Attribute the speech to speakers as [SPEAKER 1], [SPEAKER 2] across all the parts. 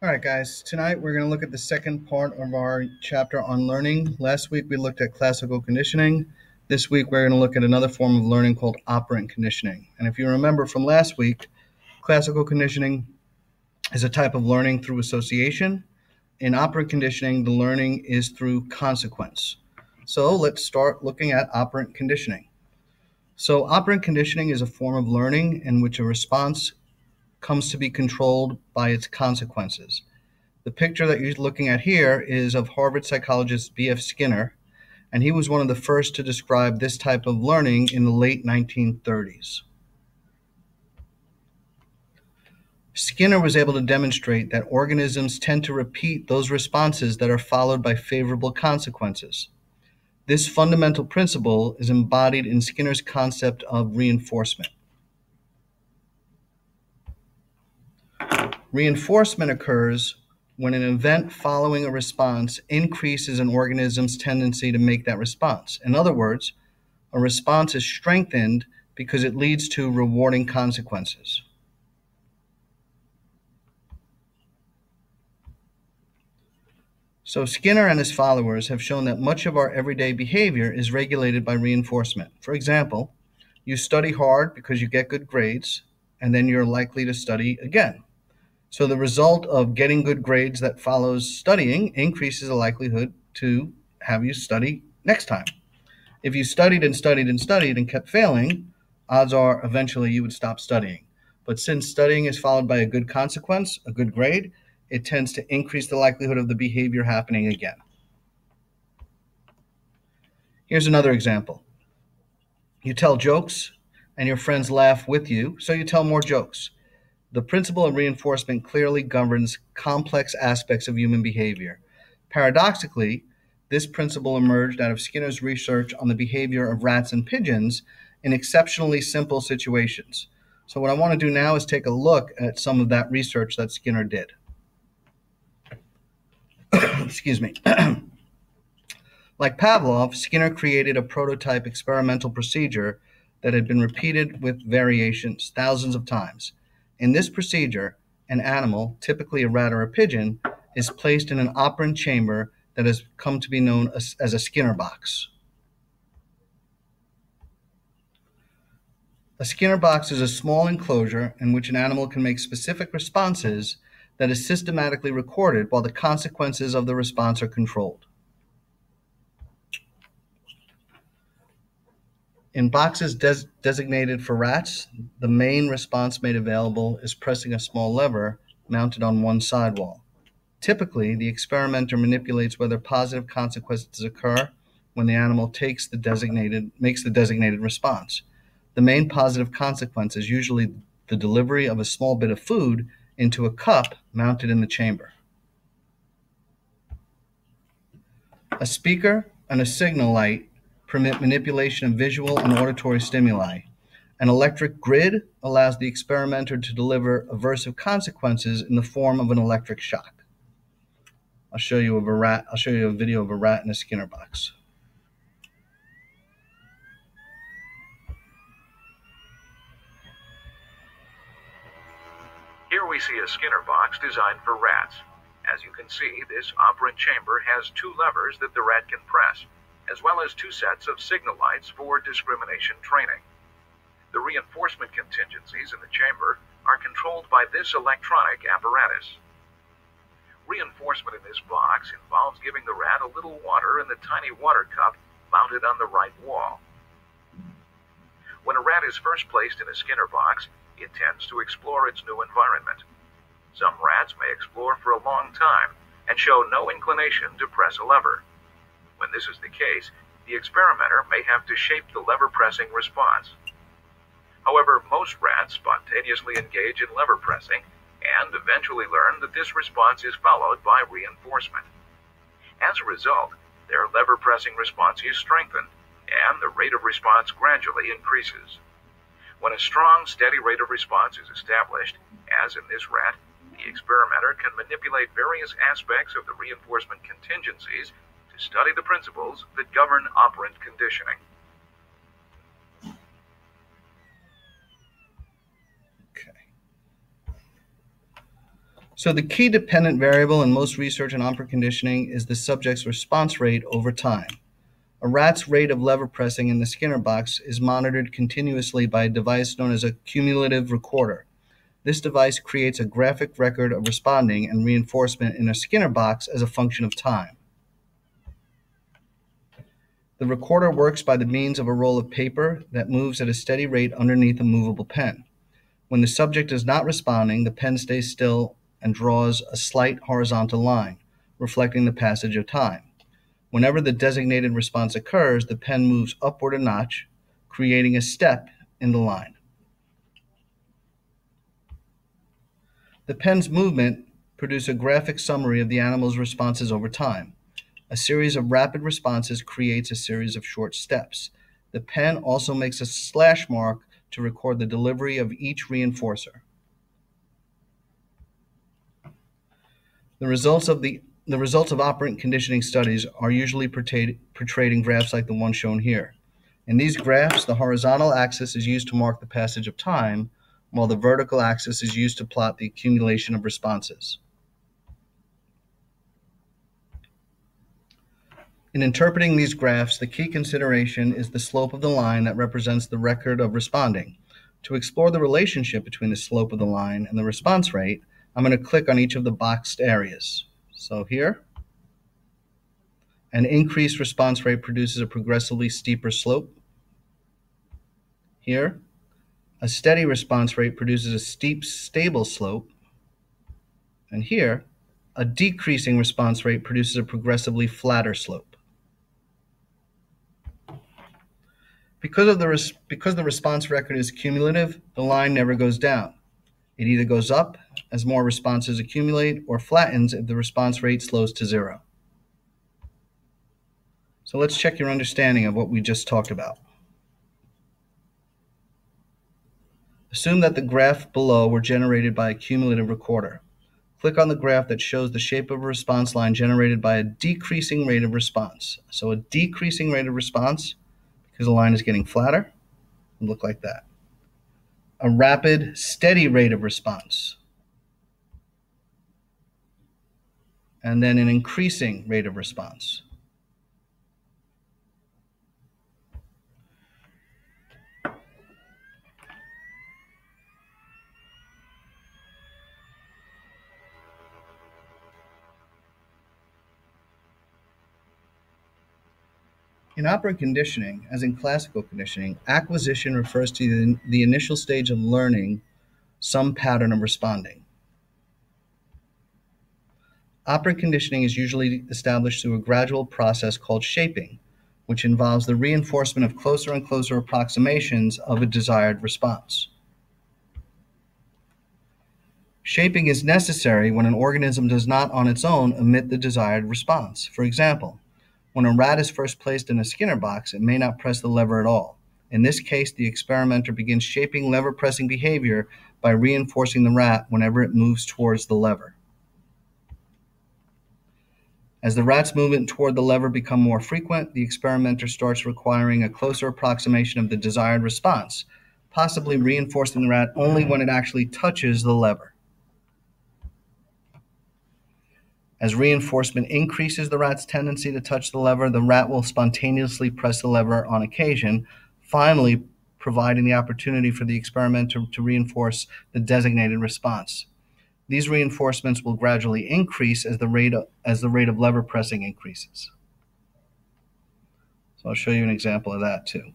[SPEAKER 1] All right, guys. Tonight we're going to look at the second part of our chapter on learning. Last week we looked at classical conditioning. This week we're going to look at another form of learning called operant conditioning. And if you remember from last week, classical conditioning is a type of learning through association. In operant conditioning, the learning is through consequence. So let's start looking at operant conditioning. So operant conditioning is a form of learning in which a response comes to be controlled by its consequences. The picture that you're looking at here is of Harvard psychologist B.F. Skinner, and he was one of the first to describe this type of learning in the late 1930s. Skinner was able to demonstrate that organisms tend to repeat those responses that are followed by favorable consequences. This fundamental principle is embodied in Skinner's concept of reinforcement. Reinforcement occurs when an event following a response increases an organism's tendency to make that response. In other words, a response is strengthened because it leads to rewarding consequences. So Skinner and his followers have shown that much of our everyday behavior is regulated by reinforcement. For example, you study hard because you get good grades, and then you're likely to study again. So the result of getting good grades that follows studying increases the likelihood to have you study next time. If you studied and studied and studied and kept failing, odds are eventually you would stop studying. But since studying is followed by a good consequence, a good grade, it tends to increase the likelihood of the behavior happening again. Here's another example. You tell jokes and your friends laugh with you, so you tell more jokes. The principle of reinforcement clearly governs complex aspects of human behavior. Paradoxically, this principle emerged out of Skinner's research on the behavior of rats and pigeons in exceptionally simple situations. So what I want to do now is take a look at some of that research that Skinner did. Excuse me. Like Pavlov, Skinner created a prototype experimental procedure that had been repeated with variations thousands of times. In this procedure, an animal, typically a rat or a pigeon, is placed in an operant chamber that has come to be known as a Skinner box. A Skinner box is a small enclosure in which an animal can make specific responses that is systematically recorded while the consequences of the response are controlled. In boxes designated for rats, the main response made available is pressing a small lever mounted on one sidewall. Typically, the experimenter manipulates whether positive consequences occur when the animal makes the designated response. The main positive consequence is usually the delivery of a small bit of food into a cup mounted in the chamber. A speaker and a signal light permit manipulation of visual and auditory stimuli. An electric grid allows the experimenter to deliver aversive consequences in the form of an electric shock. I'll show you a video of a rat in a Skinner box.
[SPEAKER 2] Here we see a Skinner box designed for rats. As you can see, this operant chamber has two levers that the rat can press, as well as two sets of signal lights for discrimination training. The reinforcement contingencies in the chamber are controlled by this electronic apparatus. Reinforcement in this box involves giving the rat a little water in the tiny water cup mounted on the right wall. When a rat is first placed in a Skinner box, it tends to explore its new environment. Some rats may explore for a long time and show no inclination to press a lever. When this is the case, the experimenter may have to shape the lever-pressing response. However, most rats spontaneously engage in lever pressing and eventually learn that this response is followed by reinforcement. As a result, their lever-pressing response is strengthened, and the rate of response gradually increases. When a strong, steady rate of response is established, as in this rat, the experimenter can manipulate various aspects of the reinforcement contingencies to study the principles that govern operant conditioning.
[SPEAKER 1] Okay. So the key dependent variable in most research in operant conditioning is the subject's response rate over time. A rat's rate of lever pressing in the Skinner box is monitored continuously by a device known as a cumulative recorder. This device creates a graphic record of responding and reinforcement in a Skinner box as a function of time. The recorder works by the means of a roll of paper that moves at a steady rate underneath a movable pen. When the subject is not responding, the pen stays still and draws a slight horizontal line, reflecting the passage of time. Whenever the designated response occurs, the pen moves upward a notch, creating a step in the line. The pen's movement produces a graphic summary of the animal's responses over time. A series of rapid responses creates a series of short steps. The pen also makes a slash mark to record the delivery of each reinforcer. The results of operant conditioning studies are usually portrayed in graphs like the one shown here. In these graphs, the horizontal axis is used to mark the passage of time, while the vertical axis is used to plot the accumulation of responses. In interpreting these graphs, the key consideration is the slope of the line that represents the record of responding. To explore the relationship between the slope of the line and the response rate, I'm going to click on each of the boxed areas. So here, an increased response rate produces a progressively steeper slope. Here, a steady response rate produces a steep, stable slope. And here, a decreasing response rate produces a progressively flatter slope. Because the response record is cumulative, the line never goes down. It either goes up as more responses accumulate or flattens if the response rate slows to zero. So let's check your understanding of what we just talked about. Assume that the graph below were generated by a cumulative recorder. Click on the graph that shows the shape of a response line generated by a decreasing rate of response. So a decreasing rate of response, because the line is getting flatter, will look like that. A rapid, steady rate of response, and then an increasing rate of response. In operant conditioning, as in classical conditioning, acquisition refers to the initial stage of learning some pattern of responding. Operant conditioning is usually established through a gradual process called shaping, which involves the reinforcement of closer and closer approximations of a desired response. Shaping is necessary when an organism does not on its own emit the desired response. For example, when a rat is first placed in a Skinner box, it may not press the lever at all. In this case, the experimenter begins shaping lever pressing behavior by reinforcing the rat whenever it moves towards the lever. As the rat's movement toward the lever becomes more frequent, the experimenter starts requiring a closer approximation of the desired response, possibly reinforcing the rat only when it actually touches the lever. As reinforcement increases the rat's tendency to touch the lever, the rat will spontaneously press the lever on occasion, finally providing the opportunity for the experimenter to reinforce the designated response. These reinforcements will gradually increase as the rate of lever pressing increases. So I'll show you an example of that too.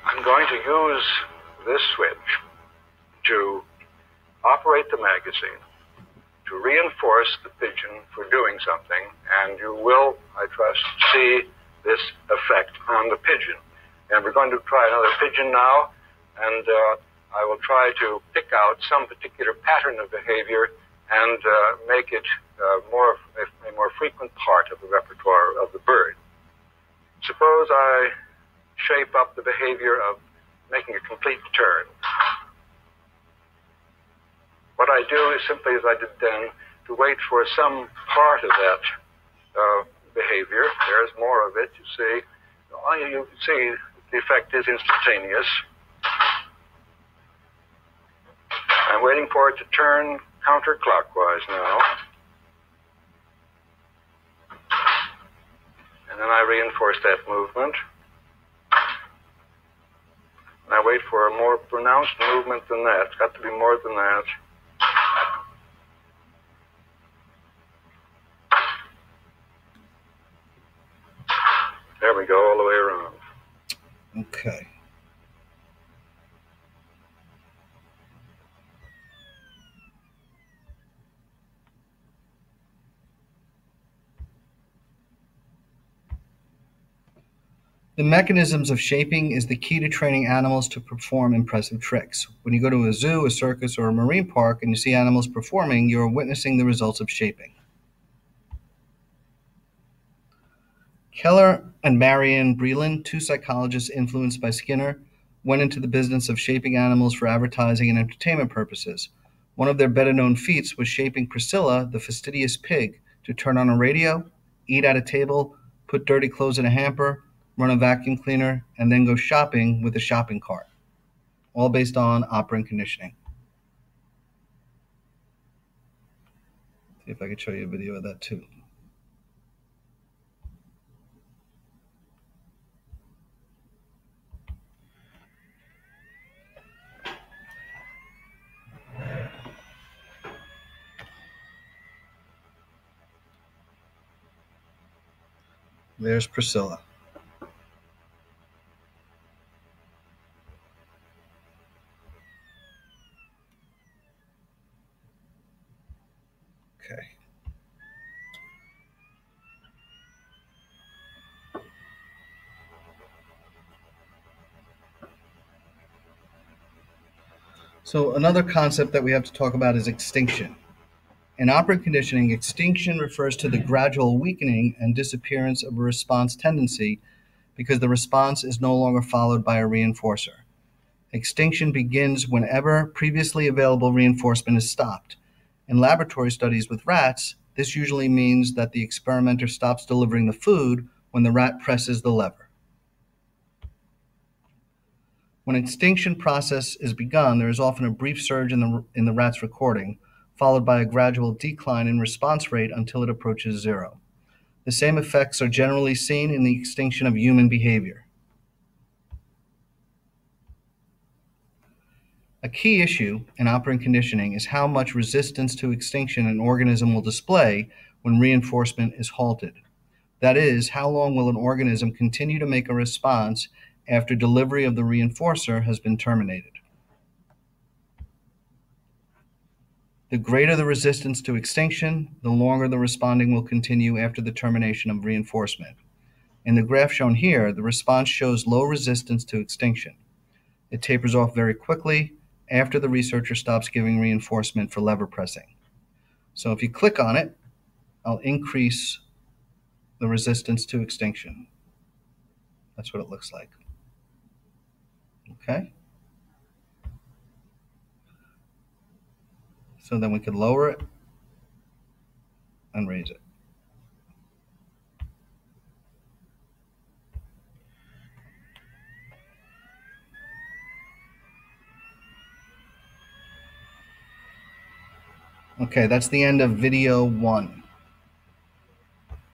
[SPEAKER 2] I'm going to use this switch to operate the magazine, to reinforce the pigeon for doing something, and you will, I trust, see this effect on the pigeon. And we're going to try another pigeon now, and I will try to pick out some particular pattern of behavior and make it a more frequent part of the repertoire of the bird. Suppose I shape up the behavior of making a complete turn. What I do is simply as I did then,
[SPEAKER 3] to wait for some part of that behavior. There's more of it, you see. You see the effect is instantaneous. I'm waiting for it to turn counterclockwise now. And then I reinforce that movement. And I wait for a more pronounced movement than that. It's got to be more than that. There we go, all the way around.
[SPEAKER 1] Okay. The mechanisms of shaping is the key to training animals to perform impressive tricks. When you go to a zoo, a circus, or a marine park and you see animals performing, you are witnessing the results of shaping. Keller and Marianne Breland, two psychologists influenced by Skinner, went into the business of shaping animals for advertising and entertainment purposes. One of their better-known feats was shaping Priscilla, the fastidious pig, to turn on a radio, eat at a table, put dirty clothes in a hamper, run a vacuum cleaner, and then go shopping with a shopping cart, all based on operant conditioning. See if I could show you a video of that too. There's Priscilla. Okay. So another concept that we have to talk about is extinction. In operant conditioning, extinction refers to the gradual weakening and disappearance of a response tendency because the response is no longer followed by a reinforcer. Extinction begins whenever previously available reinforcement is stopped. In laboratory studies with rats, this usually means that the experimenter stops delivering the food when the rat presses the lever. When extinction process is begun, there is often a brief surge in the rat's recording, followed by a gradual decline in response rate until it approaches zero. The same effects are generally seen in the extinction of human behavior. A key issue in operant conditioning is how much resistance to extinction an organism will display when reinforcement is halted. That is, how long will an organism continue to make a response after delivery of the reinforcer has been terminated. The greater the resistance to extinction, the longer the responding will continue after the termination of reinforcement. In the graph shown here, the response shows low resistance to extinction. It tapers off very quickly after the researcher stops giving reinforcement for lever pressing. So if you click on it, I'll increase the resistance to extinction. That's what it looks like. Okay? So then we could lower it and raise it. Okay, that's the end of video 1.